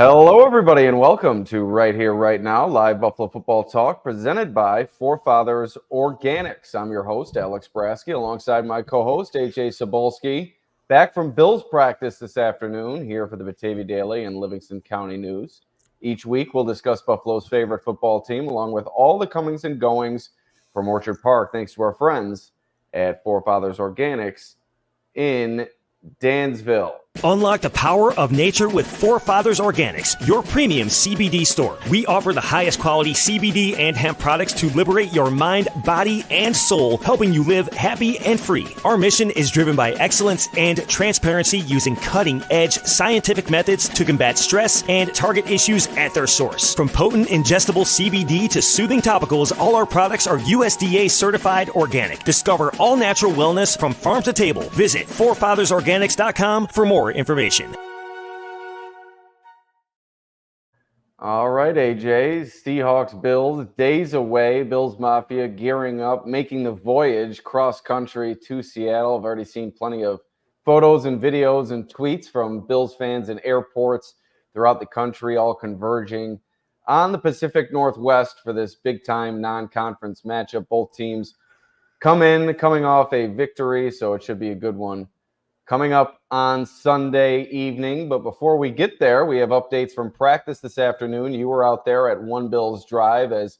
Hello, everybody, and welcome to Right Here, Right Now, live Buffalo football talk presented by Forefathers Organics. I'm your host, Alex Brasky, alongside my co-host, Ajay Cybulski, back from Bills practice this afternoon here for the Batavia Daily and Livingston County News. Each week, we'll discuss Buffalo's favorite football team, along with all the comings and goings from Orchard Park, thanks to our friends at Forefathers Organics in Dansville. Unlock the power of nature with Forefathers Organics, your premium CBD store. We offer the highest quality CBD and hemp products to liberate your mind, body, and soul, helping you live happy and free. Our mission is driven by excellence and transparency using cutting-edge scientific methods to combat stress and target issues at their source. From potent ingestible CBD to soothing topicals, all our products are USDA certified organic. Discover all natural wellness from farm to table. Visit forefathersorganics.com for more information. All right, AJ, Seahawks, Bills, days away. Bills Mafia gearing up, making the voyage cross-country to Seattle. I've already seen plenty of photos and videos and tweets from Bills fans in airports throughout the country, all converging on the Pacific Northwest for this big-time non-conference matchup. Both teams coming off a victory, so it should be a good one coming up on Sunday evening. But before we get there, we have updates from practice this afternoon. You were out there at One Bills Drive as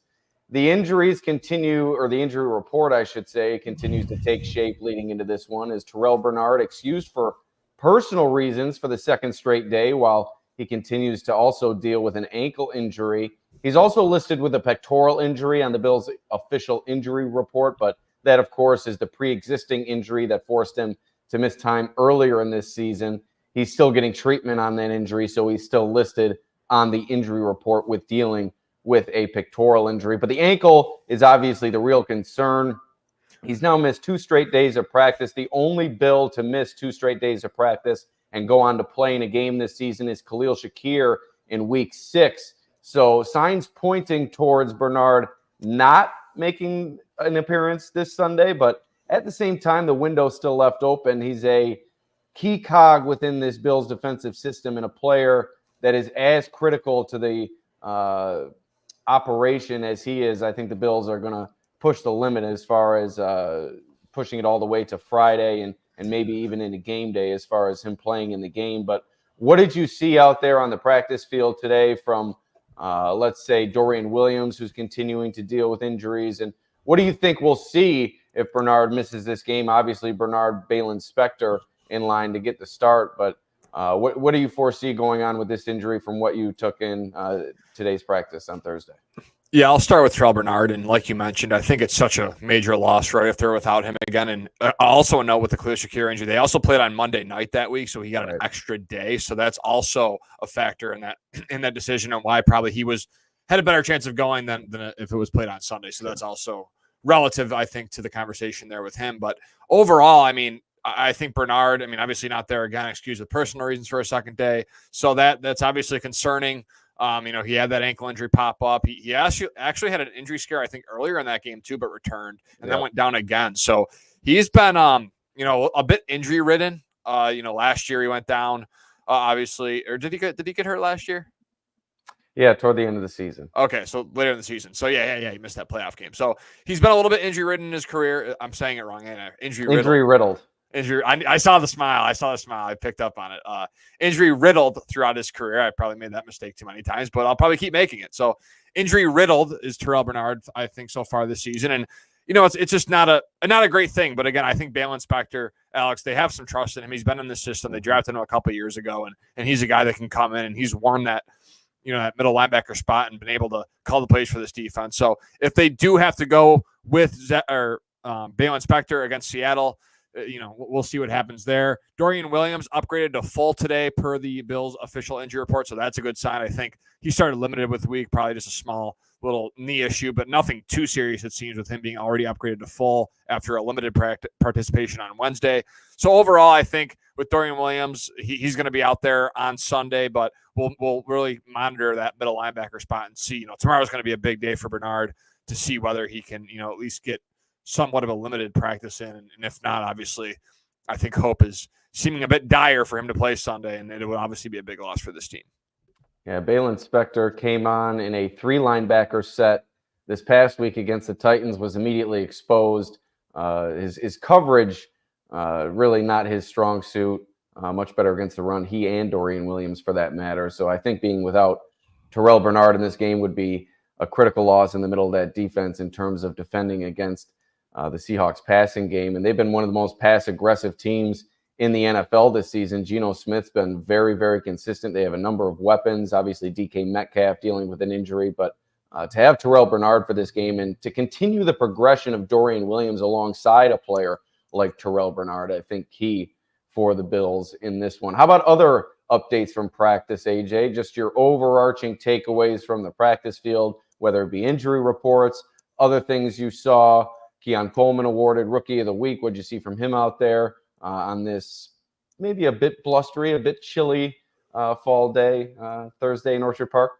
the injuries continue, or the injury report, I should say, continues to take shape leading into this one. As Terrell Bernard excused for personal reasons for the second straight day, while he continues to also deal with an ankle injury. He's also listed with a pectoral injury on the Bills' official injury report, but that, of course, is the pre-existing injury that forced him to miss time earlier in this season. He's still getting treatment on that injury, so he's still listed on the injury report with dealing with a pectoral injury. But the ankle is obviously the real concern. He's now missed 2 straight days of practice. The only Bill to miss 2 straight days of practice and go on to play in a game this season is Khalil Shakir in Week 6. So signs pointing towards Bernard not making an appearance this Sunday, but at the same time, the window's still left open. He's a key cog within this Bills defensive system and a player that is as critical to the operation as he is. I think the Bills are going to push the limit as far as pushing it all the way to Friday and maybe even into game day as far as him playing in the game. But what did you see out there on the practice field today from, let's say, Dorian Williams, who's continuing to deal with injuries? And what do you think we'll see if Bernard misses this game? Obviously, Bernard, Balin, Spector in line to get the start. But what do you foresee going on with this injury from what you took in today's practice on Thursday? Yeah, I'll start with Terrell Bernard. And like you mentioned, I think it's such a major loss right if they're without him again. And also a note with the Khalil Shakir injury, they also played on Monday night that week, so he got an extra day. So that's also a factor in that decision and why probably he had a better chance of going than if it was played on Sunday. So that's also relative, I think, to the conversation there with him. But overall, I mean, I think Bernard, I mean, obviously not there again, excused with personal reasons for a second day. So that's obviously concerning. He had that ankle injury pop up. He actually had an injury scare, I think, earlier in that game too, but returned and then went down again. So he's been, a bit injury ridden. Last year he went down, obviously, or did he get hurt last year? Yeah, toward the end of the season. Okay, so later in the season. So yeah, he missed that playoff game. So he's been a little bit injury-ridden in his career. I'm saying it wrong. Injury-riddled. I saw the smile. I picked up on it. Injury-riddled throughout his career. I probably made that mistake too many times, but I'll probably keep making it. So injury-riddled is Terrell Bernard, I think, so far this season. And, it's just not a great thing. But, again, I think Balin, Spector, Alex, they have some trust in him. He's been in the system. They drafted him a couple of years ago, and he's a guy that can come in, and he's worn that middle linebacker spot and been able to call the plays for this defense. So if they do have to go with Balin Spector against Seattle, we'll see what happens there. Dorian Williams upgraded to full today per the Bills official injury report. So that's a good sign. I think he started limited with the week, probably just a small little knee issue, but nothing too serious, it seems, with him being already upgraded to full after a limited participation on Wednesday. So overall, I think with Dorian Williams, he's going to be out there on Sunday, but we'll really monitor that middle linebacker spot and see. Tomorrow's going to be a big day for Bernard to see whether he can, at least get somewhat of a limited practice in. And if not, obviously, I think hope is seeming a bit dire for him to play Sunday, and it would obviously be a big loss for this team. Yeah, Balin Spector came on in a 3-linebacker set this past week against the Titans, was immediately exposed. His coverage, really not his strong suit. Much better against the run, he and Dorian Williams for that matter. So I think being without Terrell Bernard in this game would be a critical loss in the middle of that defense in terms of defending against the Seahawks passing game. And they've been one of the most pass-aggressive teams in the NFL this season. Geno Smith's been very, very consistent. They have a number of weapons. Obviously, DK Metcalf dealing with an injury, but to have Terrell Bernard for this game and to continue the progression of Dorian Williams alongside a player like Terrell Bernard, I think key for the Bills in this one. How about other updates from practice, AJ? Just your overarching takeaways from the practice field, whether it be injury reports, other things you saw. Keon Coleman awarded Rookie of the Week. What'd you see from him out there on this maybe a bit blustery, a bit chilly fall day, Thursday in Orchard Park?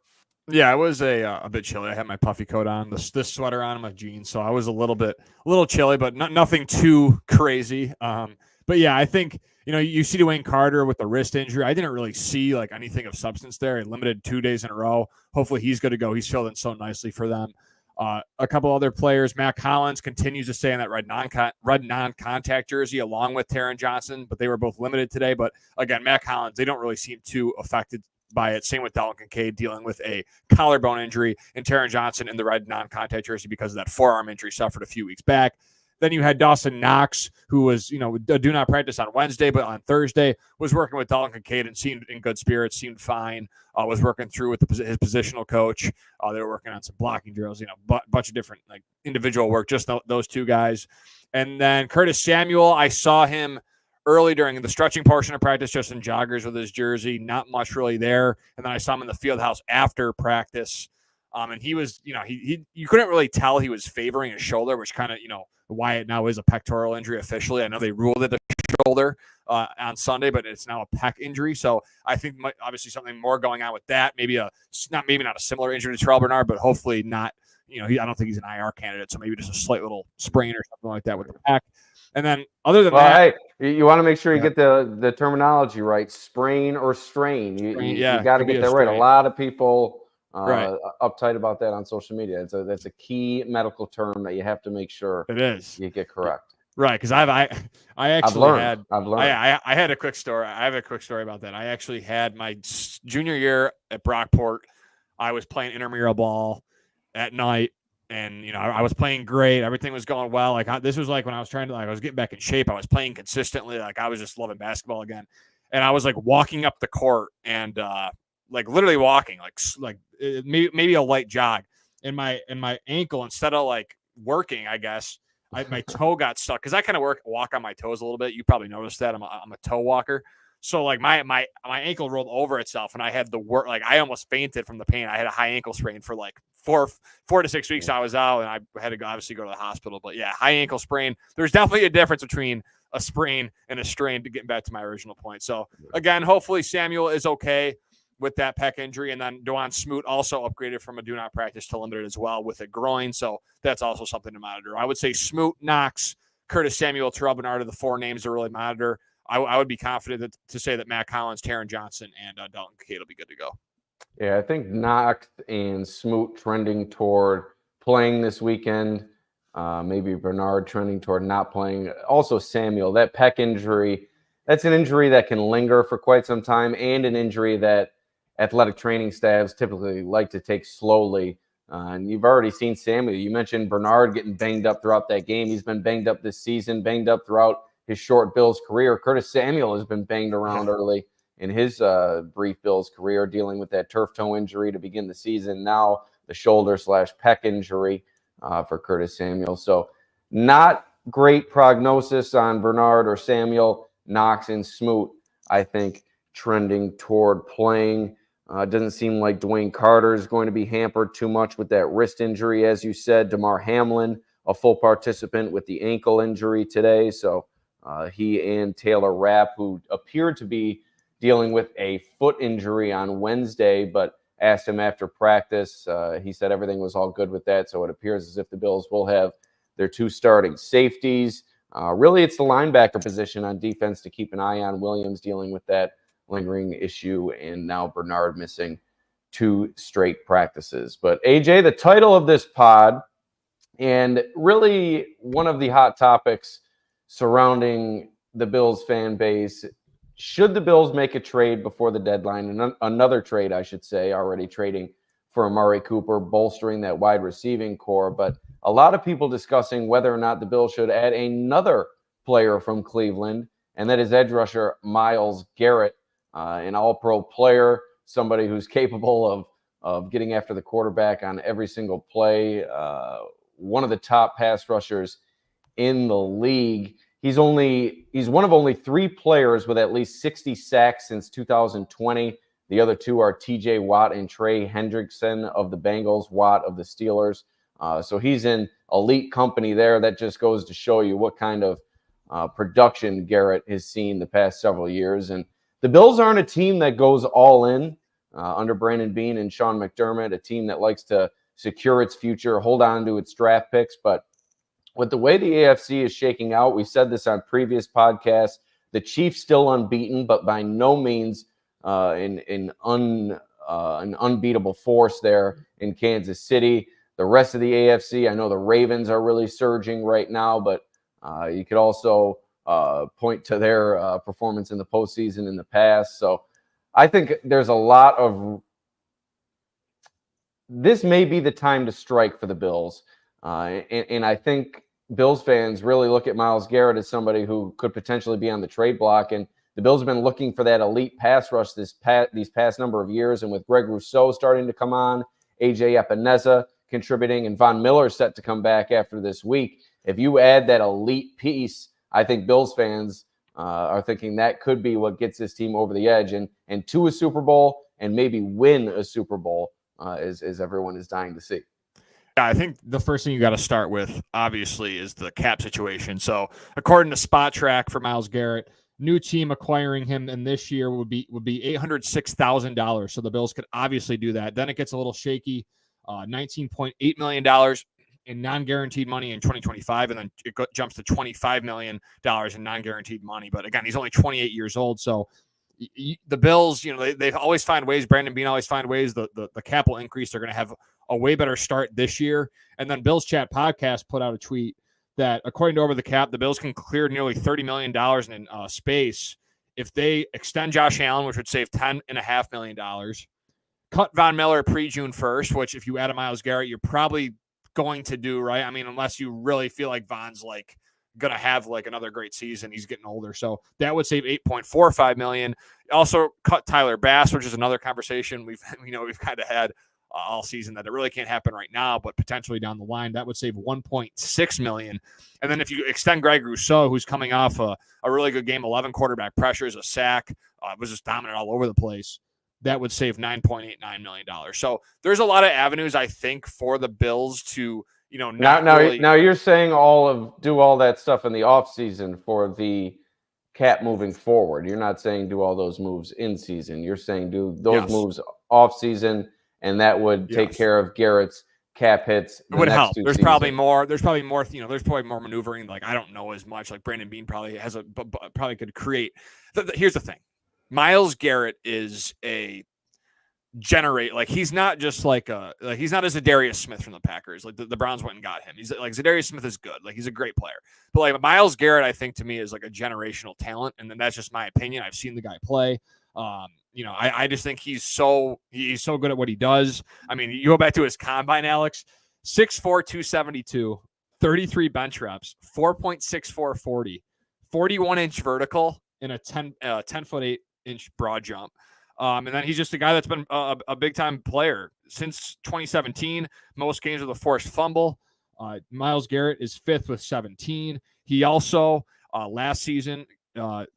Yeah, it was a bit chilly. I had my puffy coat on, this sweater on, my jeans, so I was a little chilly, but nothing too crazy. But yeah, I think you see Dwayne Carter with the wrist injury. I didn't really see like anything of substance there. He limited 2 days in a row. Hopefully, he's good to go. He's filled in so nicely for them. A couple other players. Matt Collins continues to stay in that red non-contact jersey along with Taron Johnson, but they were both limited today. But again, Matt Collins, they don't really seem too affected by it. Same with Dalton Kincaid dealing with a collarbone injury, and Taron Johnson in the red non-contact jersey because of that forearm injury suffered a few weeks back. Then you had Dawson Knox, who was, do not practice on Wednesday, but on Thursday was working with Dalton Kincaid and seemed in good spirits, seemed fine, was working through with his positional coach. They were working on some blocking drills, bunch of different like individual work, just those two guys. And then Curtis Samuel, I saw him early during the stretching portion of practice, just in joggers with his jersey, not much really there. And then I saw him in the field house after practice. And he was, you couldn't really tell he was favoring his shoulder, which kind of, why it now is a pectoral injury officially. I know they ruled it a shoulder on Sunday, but it's now a pec injury. So I think obviously something more going on with that. Maybe not a similar injury to Terrell Bernard, but hopefully not. I don't think he's an IR candidate, so maybe just a slight little sprain or something like that with the pec. And then other than that, hey, you want to make sure you get the terminology right. Sprain or strain. You got to get that right. A lot of people uptight about that on social media. That's a key medical term that you have to make sure it is you get correct. Right, because I had a quick story. I have a quick story about that. I actually had my junior year at Brockport. I was playing intramural ball at night, and I was playing great. Everything was going well. This was like when I was trying to I was getting back in shape. I was playing consistently. I was just loving basketball again, and I was walking up the court and literally walking maybe a light jog, and my ankle, instead of working, I guess my toe got stuck because I kind of walk on my toes a little bit. You probably noticed that I'm a toe walker. So my ankle rolled over itself, and I had I almost fainted from the pain. I had a high ankle sprain for 4 to 6 weeks. I was out, and I had to obviously go to the hospital. But yeah, high ankle sprain. There's definitely a difference between a sprain and a strain, to get back to my original point. So again, hopefully Samuel is okay with that pec injury. And then Dwan Smoot also upgraded from a do not practice to limited as well with a groin. So that's also something to monitor. I would say Smoot, Knox, Curtis Samuel, Terrell Bernard are the 4 names to really monitor. I would be confident to say that Matt Collins, Taron Johnson, and Dalton Kincaid will be good to go. Yeah, I think Knox and Smoot trending toward playing this weekend. Maybe Bernard trending toward not playing. Also Samuel, that pec injury, that's an injury that can linger for quite some time, and an injury that athletic training staffs typically like to take slowly. And you've already seen Samuel. You mentioned Bernard getting banged up throughout that game. He's been banged up this season, banged up throughout his short Bills career. Curtis Samuel has been banged around early in his brief Bills career, dealing with that turf toe injury to begin the season. Now the shoulder/pec injury for Curtis Samuel. So not great prognosis on Bernard or Samuel. Knox and Smoot, I think, trending toward playing. Doesn't seem like Dwayne Carter is going to be hampered too much with that wrist injury, as you said. Damar Hamlin, a full participant with the ankle injury today. So he and Taylor Rapp, who appeared to be dealing with a foot injury on Wednesday, but asked him after practice. He said everything was all good with that. So it appears as if the Bills will have their 2 starting safeties. Really, it's the linebacker position on defense to keep an eye on. Williams dealing with that lingering issue, and now Bernard missing 2 straight practices. But AJ, the title of this pod, and really one of the hot topics surrounding the Bills fan base, should the Bills make a trade before the deadline, and another trade, I should say, already trading for Amari Cooper, bolstering that wide receiving core. But a lot of people discussing whether or not the Bills should add another player from Cleveland, and that is edge rusher Myles Garrett, an all-pro player, somebody who's capable of getting after the quarterback on every single play, one of the top pass rushers in the league. He's one of only 3 players with at least 60 sacks since 2020. The other 2 are TJ Watt and Trey Hendrickson of the Bengals, Watt of the Steelers. So he's in elite company there. That just goes to show you what kind of production Garrett has seen the past several years. And the Bills aren't a team that goes all in under Brandon Beane and Sean McDermott, a team that likes to secure its future, hold on to its draft picks. But with the way the AFC is shaking out, we said this on previous podcasts, the Chiefs still unbeaten, but by no means an unbeatable force there in Kansas City. The rest of the AFC, I know the Ravens are really surging right now, but you could also point to their performance in the postseason in the past. So I think there's a lot of – this may be the time to strike for the Bills. And I think Bills fans really look at Myles Garrett as somebody who could potentially be on the trade block. And the Bills have been looking for that elite pass rush these past number of years. And with Greg Rousseau starting to come on, AJ Epineza contributing, and Von Miller set to come back after this week, if you add that elite piece, I think Bills fans are thinking that could be what gets this team over the edge and to a Super Bowl and maybe win a Super Bowl, as everyone is dying to see. Yeah, I think the first thing you got to start with, obviously, is the cap situation. So according to Spot Track for Myles Garrett, new team acquiring him in this year would be $806,000. So the Bills could obviously do that. Then it gets a little shaky. $19.8 million in non-guaranteed money in 2025, and then it jumps to $25 million in non-guaranteed money. But again, he's only 28 years old. So the Bills, they always find ways. Brandon Beane always find ways. The cap will increase. They're going to have a way better start this year. And then Bills Chat Podcast put out a tweet that, according to Over the Cap, the Bills can clear nearly $30 million in space if they extend Josh Allen, which would save $10.5 million, cut Von Miller pre-June 1st, which if you add a Myles Garrett, you're probably going to do, right? I mean, unless you really feel like Von's going to have another great season. He's getting older. So that would save $8.45 million. Also cut Tyler Bass, which is another conversation we've kind of had all season, that it really can't happen right now, but potentially down the line. That would save $1.6 million. And then if you extend Greg Rousseau, who's coming off a really good game, 11 quarterback pressures, a sack, was just dominant all over the place, that would save $9.89 million. So there's a lot of avenues, I think, for the Bills to, now you're saying do all that stuff in the offseason for the cap moving forward. You're not saying do all those moves in season. You're saying do those moves off season, and that would take care of Garrett's cap hits. It would help. There's probably more, there's probably more maneuvering. I don't know as much. Brandon Beane probably probably could create. Here's the thing. Myles Garrett is a he's not just he's not a Zadarius Smith from the Packers. The Browns went and got him. He's Zadarius Smith is good. He's a great player. But Myles Garrett, I think, to me, is a generational talent. And then that's just my opinion. I've seen the guy play. I just think he's so good at what he does. I mean, you go back to his combine, Alex, 6'4", 272, 33 bench reps, 4.64 40, 41-inch vertical, and a 10'8" broad jump. And then he's just a guy that's been a big-time player since 2017, most games with a forced fumble. Myles Garrett is 5th with 17. He also, last season,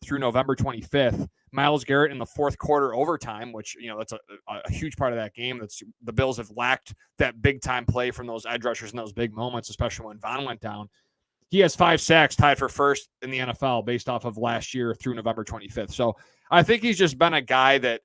through November 25th, Myles Garrett in the fourth quarter overtime, which, that's a huge part of that game. The Bills have lacked that big-time play from those edge rushers in those big moments, especially when Von went down. He has 5 sacks, tied for first in the NFL based off of last year through November 25th. So I think he's just been a guy that,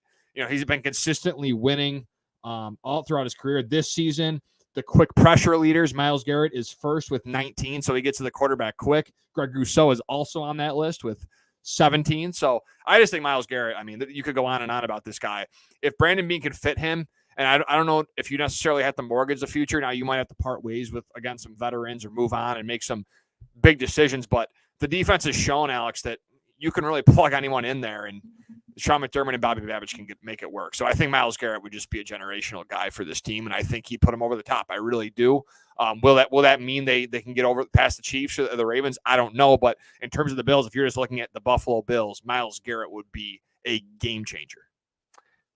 he's been consistently winning all throughout his career. This season, the quick pressure leaders, Myles Garrett is first with 19, so he gets to the quarterback quick. Greg Rousseau is also on that list with 17. So I just think Myles Garrett, I mean, you could go on and on about this guy. If Brandon Beane could fit him And I don't know if you necessarily have to mortgage the future. Now you might have to part ways with, again, some veterans or move on and make some big decisions. But the defense has shown, Alex, that you can really plug anyone in there, and Sean McDermott and Bobby Babich can make it work. So I think Myles Garrett would just be a generational guy for this team, and I think he put him over the top. I really do. Will that mean they can get over past the Chiefs or the Ravens? I don't know. But in terms of the Bills, if you're just looking at the Buffalo Bills, Myles Garrett would be a game changer.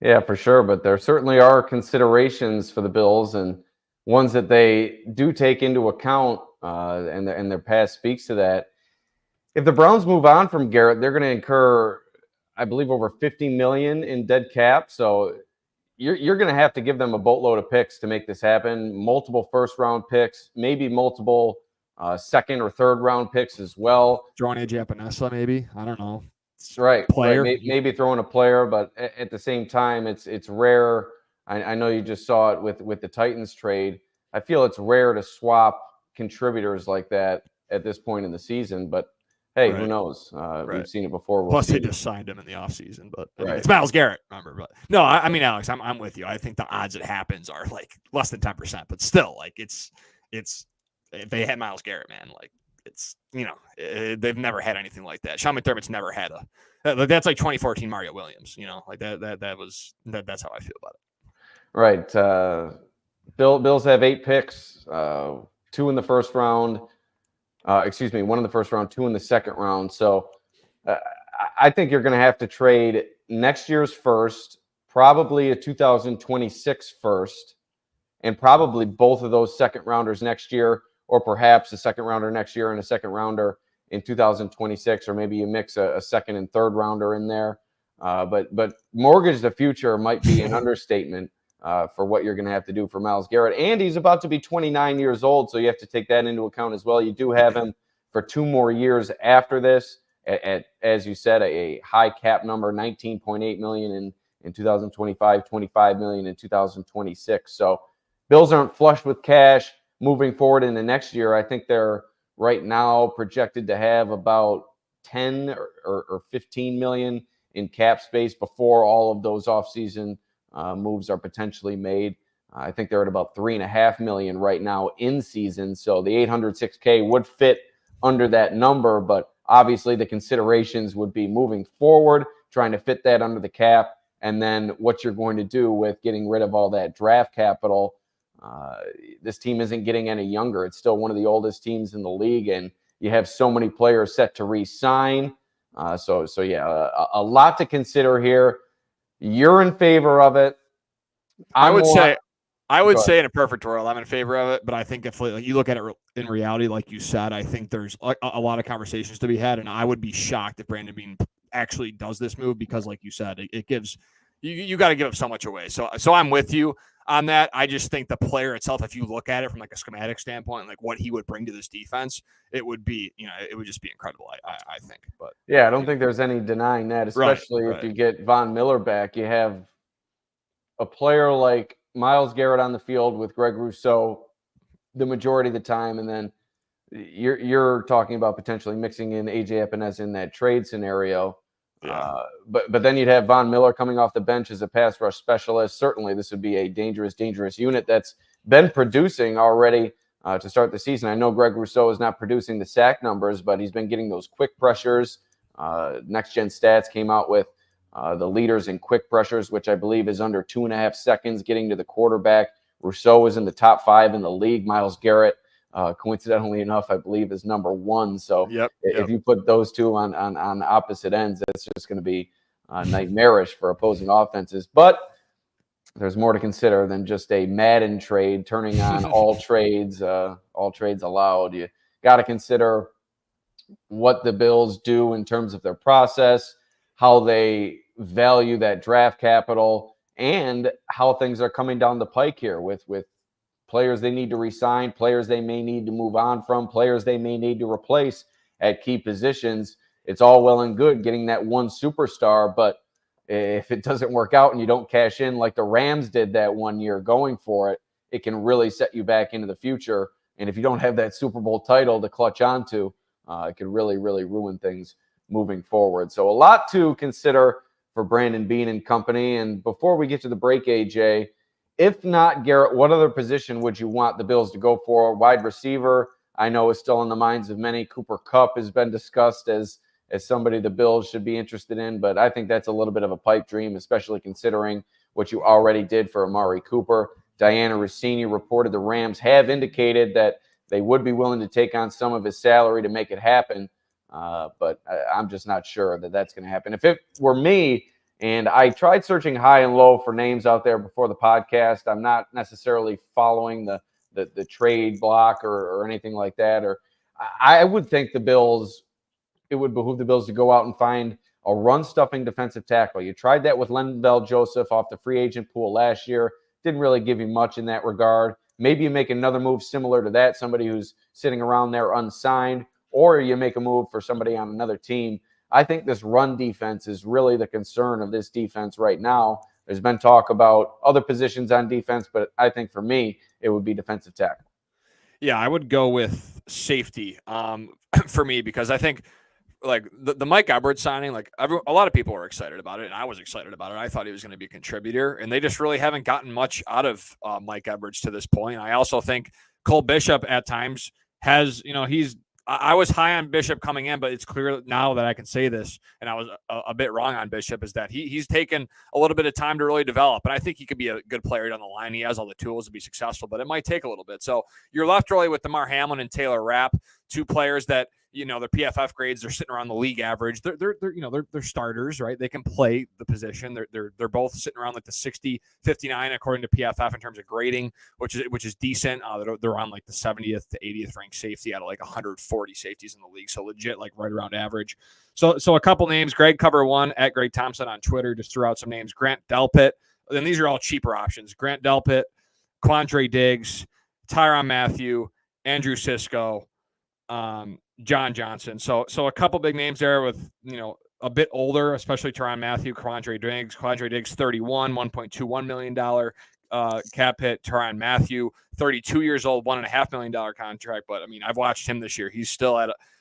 Yeah, for sure. But there certainly are considerations for the Bills, and ones that they do take into account, and their past speaks to that. If the Browns move on from Garrett, they're going to incur, I believe, over $50 million in dead cap. So you're going to have to give them a boatload of picks to make this happen. Multiple first-round picks, maybe multiple second or third-round picks as well. Throwing Ajay Cybulski, maybe. I don't know. Right. Player. Right. Maybe throwing a player, but at the same time, it's rare. I know you just saw it with the Titans trade. I feel it's rare to swap contributors like that at this point in the season, but hey, who knows? We've seen it before. Plus, they just signed him in the offseason, but I mean, it's Myles Garrett, remember? But no, I mean, Alex, I'm with you. I think the odds it happens are like less than 10%, but still, like it's if they had Myles Garrett, man, like it's, they've never had anything like that. Sean McDermott's never had that's like 2014 Mario Williams, like that's how I feel about it. Right. Bills have 8 picks, 2 in the first round. 1 in the first round, 2 in the second round. So I think you're going to have to trade next year's first, probably a 2026 first, and probably both of those second rounders next year, or perhaps a second rounder next year and a second rounder in 2026, or maybe you mix a second and third rounder in there. But mortgage the future might be an understatement for what you're going to have to do for Myles Garrett. And he's about to be 29 years old, so you have to take that into account as well. You do have him for 2 more years after this at as you said, a high cap number, $19.8 million in 2025, $25 million in 2026. So Bills aren't flush with cash moving forward into next year. I think they're right now projected to have about 10 or 15 million in cap space before all of those offseason moves are potentially made. I think they're at about 3.5 million right now in season. So the 806K would fit under that number, but obviously the considerations would be moving forward, trying to fit that under the cap, and then what you're going to do with getting rid of all that draft capital. This team isn't getting any younger. It's still one of the oldest teams in the league, and you have so many players set to re-sign. So yeah, a lot to consider here. You're in favor of it. I would say in a perfect world, I'm in favor of it. But I think if you look at it in reality, like you said, I think there's a lot of conversations to be had. And I would be shocked if Brandon Beane actually does this move because, like you said, it gives you got to give up so much away. So I'm with you on that. I just think the player itself, if you look at it from like a schematic standpoint, like what he would bring to this defense, it would be, it would just be incredible. I think. But yeah, I don't think there's any denying that, especially if you get Von Miller back. You have a player like Myles Garrett on the field with Greg Rousseau the majority of the time, and then you're talking about potentially mixing in AJ Epinez in that trade scenario. Yeah. But then you'd have Von Miller coming off the bench as a pass rush specialist. Certainly, this would be a dangerous unit that's been producing already to start the season. I know Greg Rousseau is not producing the sack numbers, but he's been getting those quick pressures. Next Gen Stats came out with the leaders in quick pressures, which I believe is under 2.5 seconds getting to the quarterback. Rousseau is in the top 5 in the league. Myles Garrett, coincidentally enough, I believe is number 1. So if you put those two on opposite ends, it's just going to be nightmarish for opposing offenses. But there's more to consider than just a Madden trade, turning on all trades allowed. You got to consider what the Bills do in terms of their process, how they value that draft capital, and how things are coming down the pike here with players they need to re-sign, players they may need to move on from, players they may need to replace at key positions. It's all well and good getting that one superstar, but if it doesn't work out and you don't cash in like the Rams did that one year going for it, it can really set you back into the future. And if you don't have that Super Bowl title to clutch onto, it could really, really ruin things moving forward. So a lot to consider for Brandon Beane and company. And before we get to the break, AJ, If not Garrett, what other position would you want the Bills to go for? Wide receiver, I know, is still in the minds of many. Cooper Kupp has been discussed as somebody the Bills should be interested in, but I think that's a little bit of a pipe dream, especially considering what you already did for Amari Cooper. Diana Rossini reported the Rams have indicated that they would be willing to take on some of his salary to make it happen, but I'm just not sure that that's going to happen. If it were me, and I tried searching high and low for names out there before the podcast, I'm not necessarily following the trade block or anything like that, or I would think it would behoove the Bills to go out and find a run-stuffing defensive tackle. You tried that with Linval Joseph off the free agent pool last year. Didn't really give you much in that regard. Maybe you make another move similar to that, somebody who's sitting around there unsigned, or you make a move for somebody on another team. I think this run defense is really the concern of this defense right now. There's been talk about other positions on defense, but I think for me, it would be defensive tackle. Yeah, I would go with safety for me, because I think like the Mike Edwards signing, like a lot of people were excited about it, and I was excited about it. I thought he was going to be a contributor, and they just really haven't gotten much out of Mike Edwards to this point. I also think Cole Bishop at times has, I was high on Bishop coming in, but it's clear now that I can say this, and I was a bit wrong on Bishop, is that he's taken a little bit of time to really develop, and I think he could be a good player down the line. He has all the tools to be successful, but it might take a little bit. So you're left really with DeMar Hamlin and Taylor Rapp, two players that, their PFF grades are sitting around the league average. They're starters, right? They can play the position. They're both sitting around like the 60, 59 according to PFF in terms of grading, which is decent. They're on like the 70th to 80th ranked safety out of like 140 safeties in the league, so legit like right around average. So a couple names. Greg Cover One at Greg Thompson on Twitter just threw out some names. Grant Delpit. And these are all cheaper options. Grant Delpit, Quandre Diggs, Tyrann Mathieu, Andrew Sisko, John Johnson. So a couple big names there with, a bit older, especially Tyrann Mathieu, Quandre Diggs, 31, $1.21 million cap hit. Tyrann Mathieu, 32 years old, $1.5 million contract. But I mean, I've watched him this year. He's still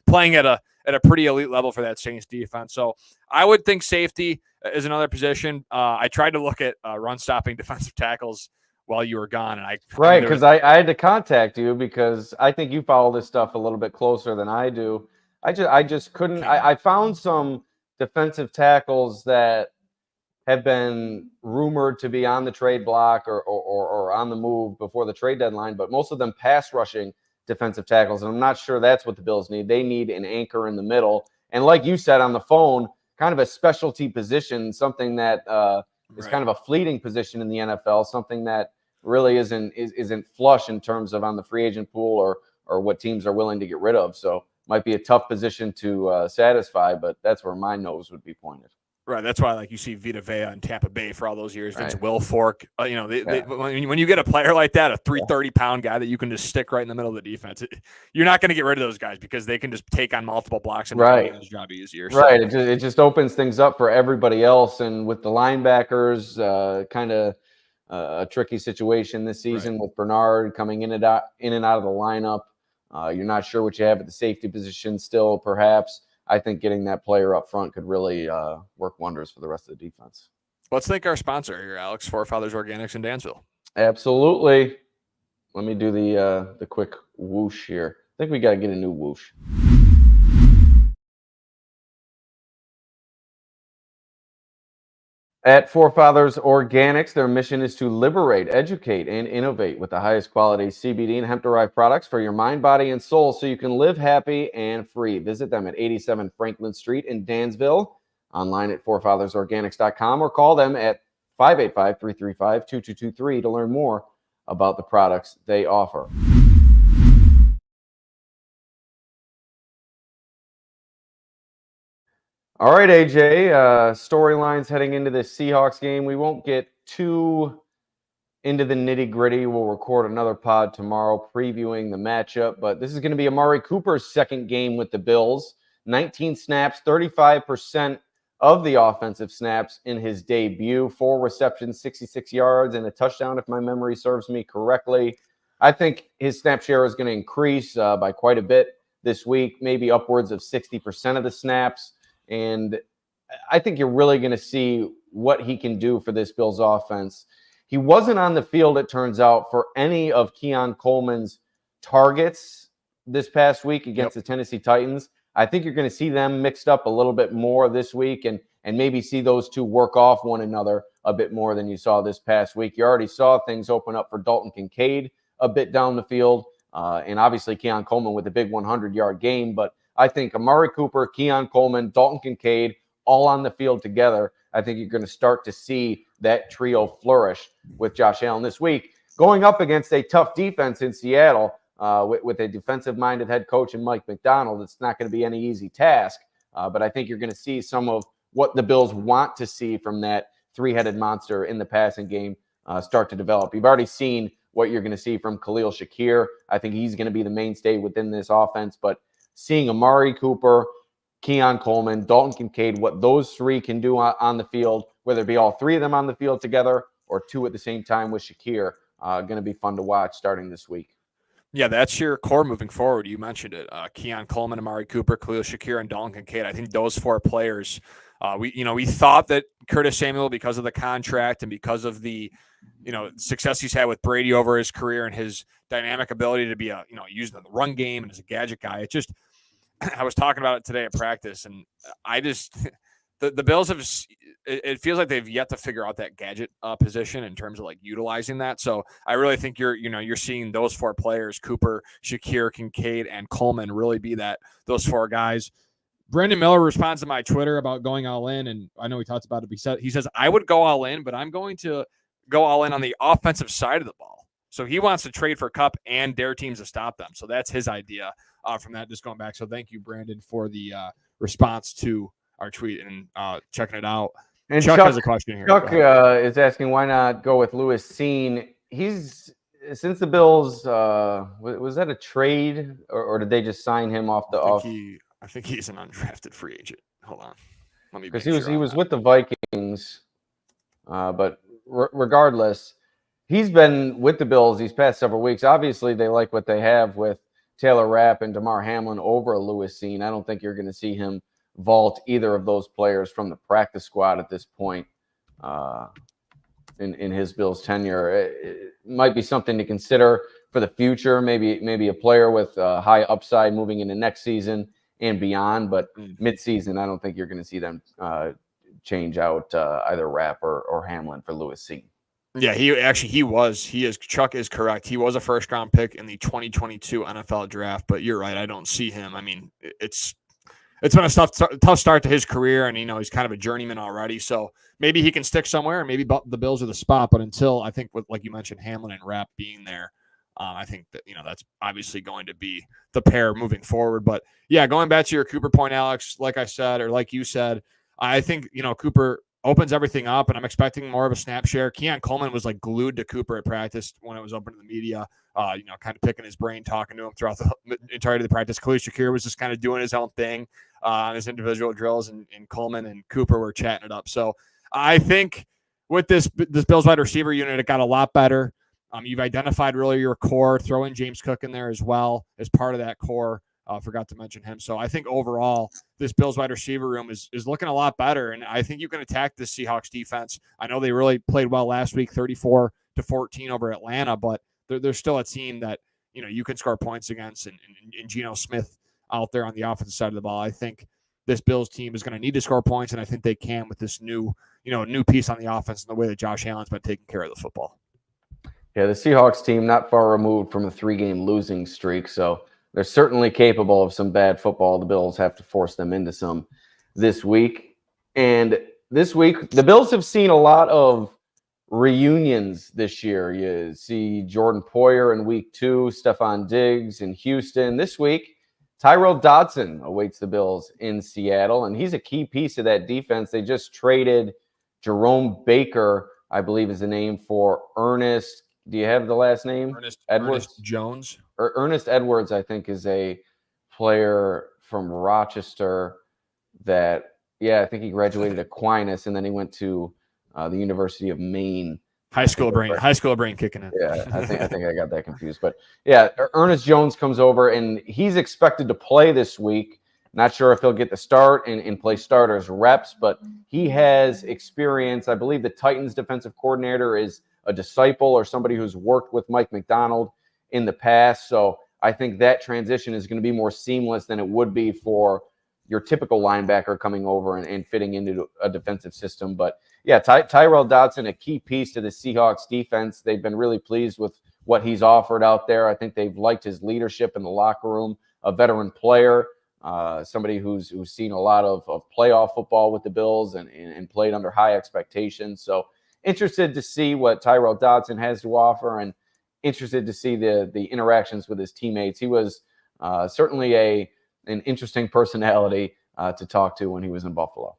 playing at a pretty elite level for that Saints defense. So I would think safety is another position. I tried to look at run stopping defensive tackles while you were gone, and because I had to contact you because I think you follow this stuff a little bit closer than I do. I just couldn't. I found some defensive tackles that have been rumored to be on the trade block or on the move before the trade deadline, but most of them pass rushing defensive tackles, and I'm not sure that's what the Bills need. They need an anchor in the middle, and like you said on the phone, kind of a specialty position, something that is kind of a fleeting position in the NFL, something that really isn't flush in terms of on the free agent pool or what teams are willing to get rid of. So might be a tough position to satisfy, but that's where my nose would be pointed. Right. That's why, like, you see Vita Vea in Tampa Bay for all those years. Vince Wilfork. When you get a player like that, a 330-pound guy that you can just stick right in the middle of the defense, you're not going to get rid of those guys because they can just take on multiple blocks and make his job easier. Right. So. It just opens things up for everybody else. And with the linebackers, kind of a tricky situation this season with Bernard coming in and out of the lineup. You're not sure what you have at the safety position still, perhaps. I think getting that player up front could really work wonders for the rest of the defense. Let's thank our sponsor here, Alex, Forefathers Organics in Dansville. Absolutely. Let me do the quick whoosh here. I think we got to get a new whoosh. At Forefathers Organics, their mission is to liberate, educate, and innovate with the highest quality CBD and hemp-derived products for your mind, body, and soul so you can live happy and free. Visit them at 87 Franklin Street in Dansville, online at forefathersorganics.com, or call them at 585-335-2223 to learn more about the products they offer. All right, AJ, storylines heading into this Seahawks game. We won't get too into the nitty-gritty. We'll record another pod tomorrow previewing the matchup, but this is going to be Amari Cooper's second game with the Bills. 19 snaps, 35% of the offensive snaps in his debut. 4 receptions, 66 yards, and a touchdown, if my memory serves me correctly. I think his snap share is going to increase by quite a bit this week, maybe upwards of 60% of the snaps. And I think you're really going to see what he can do for this Bills offense. He wasn't on the field, it turns out, for any of Keon Coleman's targets this past week against the Tennessee Titans. I think you're going to see them mixed up a little bit more this week and maybe see those two work off one another a bit more than you saw this past week. You already saw things open up for Dalton Kincaid a bit down the field, and obviously Keon Coleman with a big 100-yard game. But I think Amari Cooper, Keon Coleman, Dalton Kincaid, all on the field together. I think you're going to start to see that trio flourish with Josh Allen this week, going up against a tough defense in Seattle with a defensive-minded head coach and Mike McDonald. It's not going to be any easy task, but I think you're going to see some of what the Bills want to see from that three-headed monster in the passing game start to develop. You've already seen what you're going to see from Khalil Shakir. I think he's going to be the mainstay within this offense, but seeing Amari Cooper, Keon Coleman, Dalton Kincaid, what those three can do on the field, whether it be all three of them on the field together or two at the same time with Shakir, going to be fun to watch starting this week. Yeah, that's your core moving forward. You mentioned it. Keon Coleman, Amari Cooper, Khalil Shakir, and Dalton Kincaid. I think those four players, we thought that Curtis Samuel, because of the contract and because of the, success he's had with Brady over his career and his dynamic ability to be used in the run game and as a gadget guy. It just, I was talking about it today at practice, and I just, the Bills have, it feels like they've yet to figure out that gadget position in terms of like utilizing that. So I really think you're seeing those four players, Cooper, Shakir, Kincaid, and Coleman, really be those four guys. Brandon Miller responds to my Twitter about going all in, and I know he talks about it. He says, I would go all in, but I'm going to go all in on the offensive side of the ball. So he wants to trade for Kupp and dare teams to stop them. So that's his idea from that, just going back. So thank you, Brandon, for the response to our tweet and checking it out. And Chuck has a question here. Chuck is asking, why not go with Lewis Cine? He's, since the Bills, was that a trade or did they just sign him off the off? I think he's an undrafted free agent. Hold on. Let me, because he was with the Vikings, but regardless, he's been with the Bills these past several weeks. Obviously, they like what they have with Taylor Rapp and DeMar Hamlin over Lewis Cine. I don't think you're going to see him vault either of those players from the practice squad at this point in his Bills tenure. It might be something to consider for the future. Maybe a player with high upside moving into next season and beyond. But mid-season, I don't think you're going to see them change out either Rapp or Hamlin for Lewis Cine. Yeah, Chuck is correct. He was a first-round pick in the 2022 NFL draft, but you're right. I don't see him. I mean, it's been a tough start to his career, and he's kind of a journeyman already. So maybe he can stick somewhere, and maybe the Bills are the spot. But until, I think, with, like you mentioned, Hamlin and Rapp being there, I think that that's obviously going to be the pair moving forward. But yeah, going back to your Cooper point, Alex, like I said, or like you said, I think Cooper opens everything up, and I'm expecting more of a snap share. Keon Coleman was like glued to Cooper at practice when it was open to the media, kind of picking his brain, talking to him throughout the entirety of the practice. Khalil Shakir was just kind of doing his own thing on his individual drills, and Coleman and Cooper were chatting it up. So I think with this Bills wide receiver unit, it got a lot better. You've identified really your core. Throw in James Cook in there as well as part of that core. Forgot to mention him. So I think overall, this Bills wide receiver room is looking a lot better, and I think you can attack the Seahawks defense. I know they really played well last week, 34-14 over Atlanta, but they're still a team that you can score points against, and Geno Smith out there on the offensive side of the ball. I think this Bills team is going to need to score points, and I think they can with this new piece on the offense and the way that Josh Allen's been taking care of the football. Yeah, the Seahawks team not far removed from a 3-game losing streak, so they're certainly capable of some bad football. The Bills have to force them into some this week. And this week, the Bills have seen a lot of reunions this year. You see Jordan Poyer in week 2, Stephon Diggs in Houston. This week, Tyrell Dodson awaits the Bills in Seattle, and he's a key piece of that defense. They just traded Jerome Baker, I believe is the name, for Ernest. Do you have the last name? Ernest Jones. Ernest Edwards, I think, is a player from Rochester that, I think he graduated Aquinas, and then he went to the University of Maine. High school brain kicking in. Yeah, I think I got that confused. But yeah, Ernest Jones comes over, and he's expected to play this week. Not sure if he'll get the start and play starters reps, but he has experience. I believe the Titans defensive coordinator is a disciple or somebody who's worked with Mike Macdonald in the past. So I think that transition is going to be more seamless than it would be for your typical linebacker coming over and fitting into a defensive system. But yeah, Tyrel Dodson, a key piece to the Seahawks defense. They've been really pleased with what he's offered out there. I think they've liked his leadership in the locker room, a veteran player, somebody who's seen a lot of playoff football with the Bills and played under high expectations. So interested to see what Tyrel Dodson has to offer, and interested to see the interactions with his teammates. He was certainly an interesting personality to talk to when he was in Buffalo.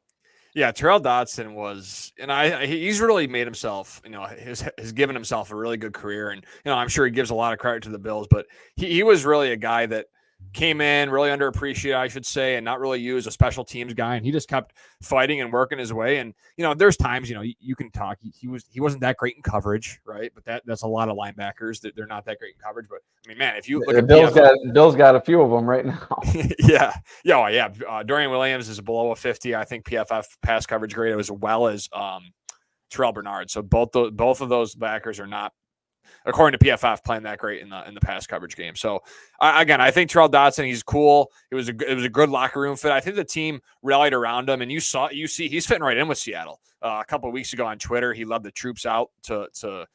Yeah, Tyrel Dodson was, and he's really made himself, has given himself a really good career. And, I'm sure he gives a lot of credit to the Bills, but he was really a guy that came in really underappreciated, I should say, and not really used, a special teams guy. And he just kept fighting and working his way. And, there's times, you can talk, he wasn't that great in coverage, right? But that's a lot of linebackers that they're not that great in coverage. But I mean, man, if you look at Bill's got a few of them right now. Yeah. Dorian Williams is below a 50. I think PFF pass coverage grade as well as Terrell Bernard. So both of those backers are not, according to PFF, playing that great in the pass coverage game. So again, I think Tyrel Dodson, he's cool. It was a good locker room fit. I think the team rallied around him, and you see he's fitting right in with Seattle. A couple of weeks ago on Twitter, he led the troops out to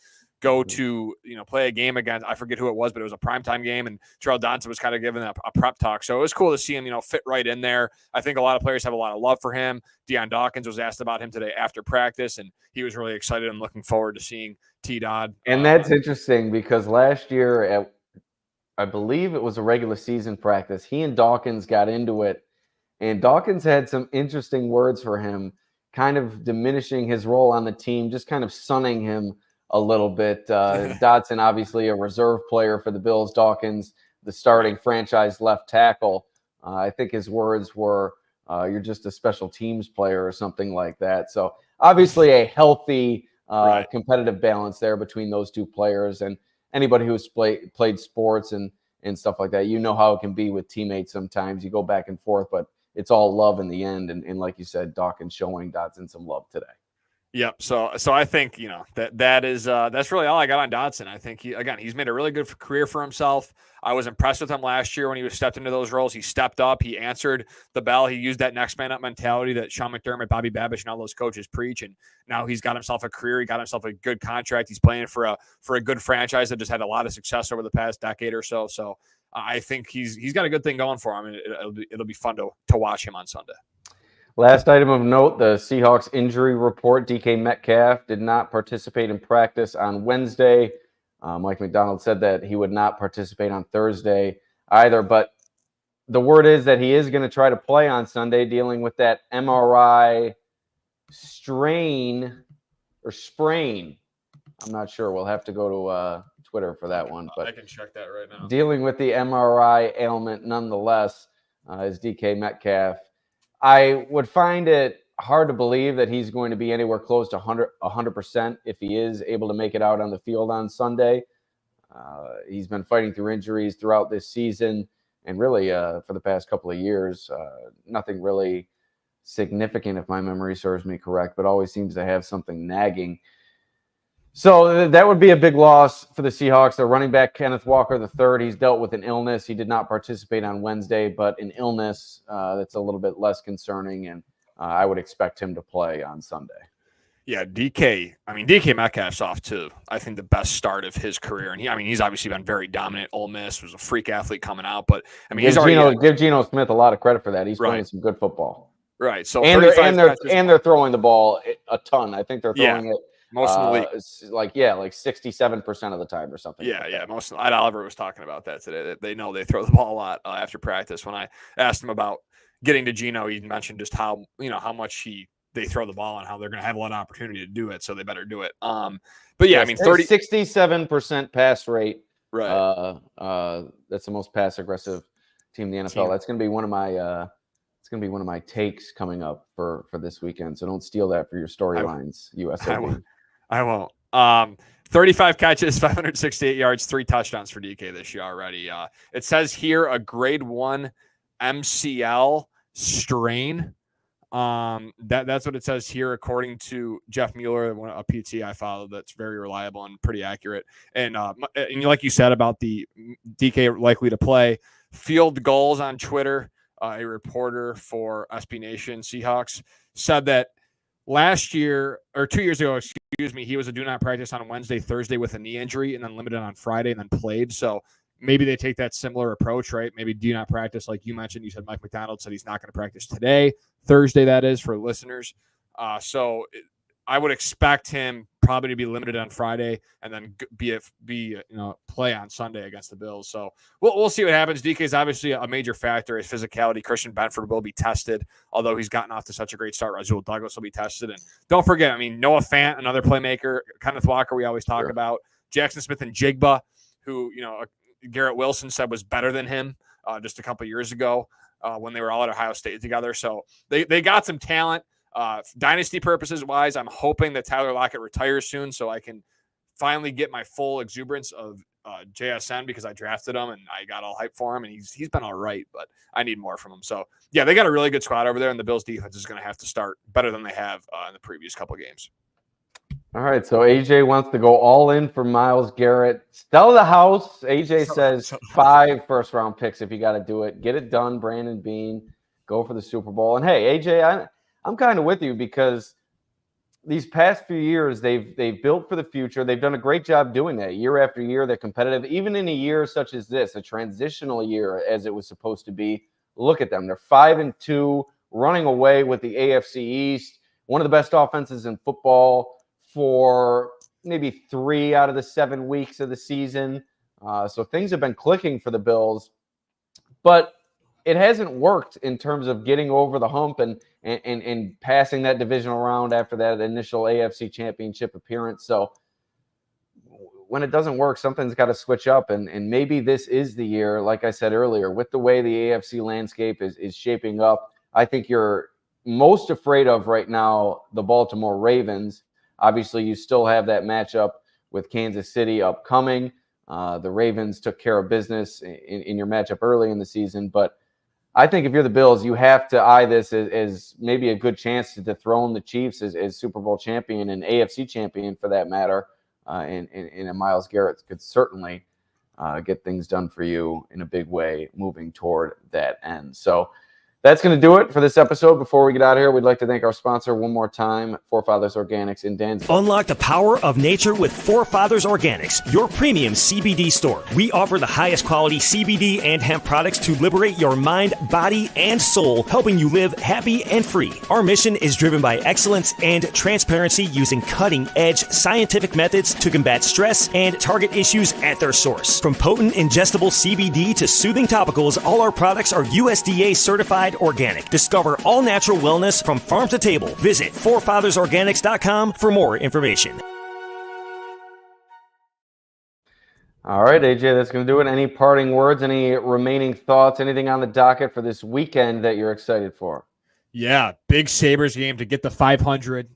go to play a game against, I forget who it was, but it was a primetime game, and Tyrel Dodson was kind of giving a prep talk. So it was cool to see him fit right in there. I think a lot of players have a lot of love for him. Deion Dawkins was asked about him today after practice, and he was really excited and looking forward to seeing T-Dodd. And that's interesting because last year I believe it was a regular season practice, he and Dawkins got into it, and Dawkins had some interesting words for him, kind of diminishing his role on the team, just kind of sunning him a little bit. Dodson, obviously a reserve player for the Bills. Dawkins, the starting franchise left tackle. I think his words were, you're just a special teams player or something like that. So obviously a healthy competitive balance there between those two players. And anybody who's played sports and stuff like that, how it can be with teammates sometimes. You go back and forth, but it's all love in the end. And like you said, Dawkins showing Dodson some love today. Yep. So I think, that's really all I got on Dodson. I think he's made a really good career for himself. I was impressed with him last year when he was stepped into those roles. He stepped up, he answered the bell. He used that next man up mentality that Sean McDermott, Bobby Babish, and all those coaches preach. And now he's got himself a career. He got himself a good contract. He's playing for a good franchise that just had a lot of success over the past decade or so. So I think he's got a good thing going for him. And it'll be fun to watch him on Sunday. Last item of note, the Seahawks injury report. DK Metcalf did not participate in practice on Wednesday. Mike Macdonald said that he would not participate on Thursday either, but the word is that he is going to try to play on Sunday, dealing with that MRI strain or sprain. I'm not sure. We'll have to go to Twitter for that one. But I can check that right now. Dealing with the MRI ailment nonetheless is DK Metcalf. I would find it hard to believe that he's going to be anywhere close to 100% if he is able to make it out on the field on Sunday. He's been fighting through injuries throughout this season and really for the past couple of years. Nothing really significant, if my memory serves me correct, but always seems to have something nagging. So that would be a big loss for the Seahawks. Their running back, Kenneth Walker III, he's dealt with an illness. He did not participate on Wednesday, but an illness that's a little bit less concerning, and I would expect him to play on Sunday. Yeah, DK Metcalf's off to, I think, the best start of his career. And he's obviously been very dominant. Ole Miss was a freak athlete coming out, but give Geno Smith a lot of credit for that. He's playing some good football. Right. So they're throwing the ball a ton. I think they're throwing it most of the league. Like 67% of the time or something. Yeah. Most of Ed Oliver was talking about that today. They know they throw the ball a lot after practice. When I asked him about getting to Geno, he mentioned just how much they throw the ball and how they're going to have a lot of opportunity to do it, so they better do it. But yeah, 67% pass rate. Right. That's the most pass aggressive team in the NFL. That's going to be one of my it's going to be one of my takes coming up for this weekend. So don't steal that for your storylines, USA. I won't. 35 catches, 568 yards, 3 touchdowns for DK this year already. It says here a grade 1 MCL strain. That's what it says here, according to Jeff Mueller, a PT I follow that's very reliable and pretty accurate. And like you said about the DK likely to play, Field Goals on Twitter, a reporter for SB Nation Seahawks, said that last year or 2 years ago, excuse me, he was a do not practice on Wednesday, Thursday with a knee injury, and then limited on Friday, and then played. So maybe they take that similar approach, right? Maybe do not practice, like you mentioned. You said Mike McDonald said he's not going to practice today, Thursday, that is, for listeners. I would expect him probably to be limited on Friday and then play on Sunday against the Bills. So we'll see what happens. DK is obviously a major factor. His physicality. Christian Benford will be tested, although he's gotten off to such a great start. Rasul Douglas will be tested, and don't forget, Noah Fant, another playmaker. Kenneth Walker, we always talk about. Jackson Smith and Jigba, who Garrett Wilson said was better than him just a couple years ago when they were all at Ohio State together. So they got some talent. Dynasty purposes wise, I'm hoping that Tyler Lockett retires soon so I can finally get my full exuberance of JSN, because I drafted him and I got all hyped for him, and he's been all right, but I need more from him. So yeah, they got a really good squad over there, and the Bills defense is going to have to start better than they have in the previous couple games. All right, so AJ wants to go all in for Myles Garrett. Sell the house. AJ says 5 first-round picks if you got to do it. Get it done, Brandon Beane. Go for the Super Bowl. And hey, AJ, I'm kind of with you, because these past few years they've built for the future. They've done a great job doing that year after year. They're competitive, even in a year such as this, a transitional year as it was supposed to be. Look at them. They're 5-2, running away with the AFC East. One of the best offenses in football for maybe 3 out of the 7 weeks of the season. So things have been clicking for the Bills, but it hasn't worked in terms of getting over the hump and passing that divisional round after that initial AFC Championship appearance. So when it doesn't work, something's got to switch up, and maybe this is the year. Like I said earlier, with the way the AFC landscape is shaping up, I think you're most afraid of right now the Baltimore Ravens. Obviously, you still have that matchup with Kansas City upcoming. The Ravens took care of business in your matchup early in the season, but I think if you're the Bills, you have to eye this as maybe a good chance to dethrone the Chiefs as Super Bowl champion and AFC champion for that matter. And a Myles Garrett could certainly get things done for you in a big way moving toward that end. So that's going to do it for this episode. Before we get out of here, we'd like to thank our sponsor one more time, Forefathers Organics in Dansville. Unlock the power of nature with Forefathers Organics, your premium CBD store. We offer the highest quality CBD and hemp products to liberate your mind, body, and soul, helping you live happy and free. Our mission is driven by excellence and transparency, using cutting-edge scientific methods to combat stress and target issues at their source. From potent ingestible CBD to soothing topicals, all our products are USDA certified organic. Discover all natural wellness from farm to table. Visit forefathersorganics.com for more information. All right, AJ, that's going to do it. Any parting words, any remaining thoughts, anything on the docket for this weekend that you're excited for? Yeah, big Sabres game to get the 500.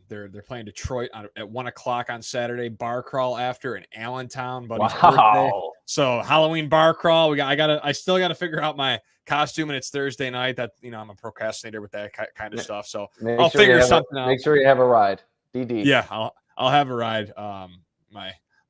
They're playing Detroit at 1:00 on Saturday. Bar crawl after in Allentown, buddy's birthday. So Halloween bar crawl. I still gotta figure out my costume, and it's Thursday night. That I'm a procrastinator with that kind of stuff. So I'll figure something out. Make sure you have a ride. DD. Yeah, I'll have a ride.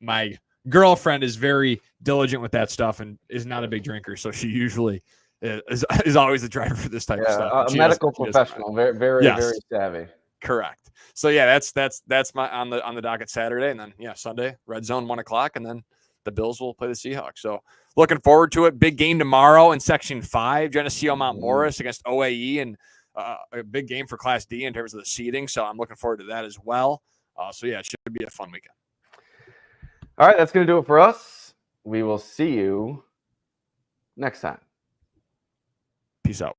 My girlfriend is very diligent with that stuff and is not a big drinker, so she usually is always the driver for this type of stuff. A medical professional, very savvy. Correct. So yeah, that's my on the docket Saturday, and then Sunday Red Zone 1:00, and then the Bills will play the Seahawks. So looking forward to it. Big game tomorrow in Section 5. Geneseo Mount Morris against OAE, and a big game for Class D in terms of the seeding. So I'm looking forward to that as well. So yeah, it should be a fun weekend. All right, that's going to do it for us. We will see you next time. Peace out.